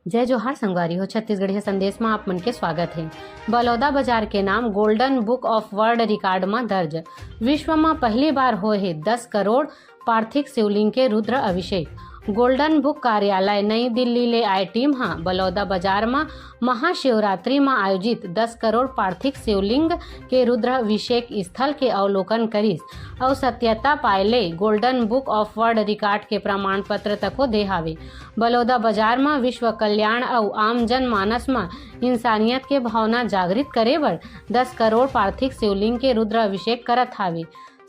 जय जोहार संगवारी हो। छत्तीसगढ़ी संदेश में आप मन के स्वागत है। बलौदा बाजार के नाम golden book of world record में दर्ज। विश्व में पहली बार हो है 10 करोड़ पार्थिव शिवलिंग के रुद्र अभिषेक। गोल्डन बुक कार्यालय नई दिल्ली ले आए टीम बलौदा बाजार में महाशिवरात्रि में आयोजित 10 करोड़ पार्थिव शिवलिंग के रुद्र अभिषेक स्थल के अवलोकन करीस और सत्यता पायले golden book of world record के प्रमाण पत्र तको दे हावे। बलौदा बाजार में विश्व कल्याण और आम जन मानस में इंसानियत के भावना जागृत करे बर 10 करोड़ पार्थिव शिवलिंग के रुद्र अभिषेक करत हावे।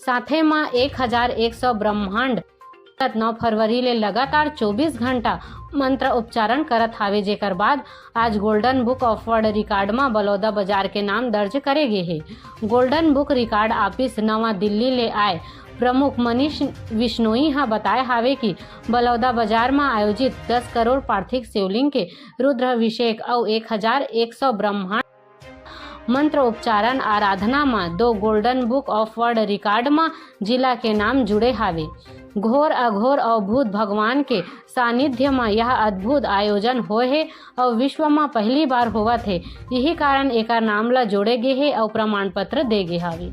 साथे में 1100 ब्रह्मांड 9 फरवरी ले लगातार 24 घंटा मंत्र उच्चारण करत हावे, जेकर बाद आज golden book of world record में बलौदा बाजार के नाम दर्ज करे गे है। गोल्डन बुक रिकॉर्ड ऑफिस नवा दिल्ली ले आए प्रमुख मनीष विश्नोई बताए हावे कि बलौदा बाजार में आयोजित 10 करोड़ पार्थिव शिवलिंग के रुद्र अभिषेक और 1100 ब्रह्मांड मंत्र उच्चारण आराधना में 2 golden book of world record में जिला के नाम जुड़े हावे। घोर अघोर और भूत भगवान के सानिध्य में यह अद्भुत आयोजन होए है और विश्व में पहली बार होवत है। यही कारण एकर नाम ला जोड़े गे है और प्रमाण पत्र दे गे हावे।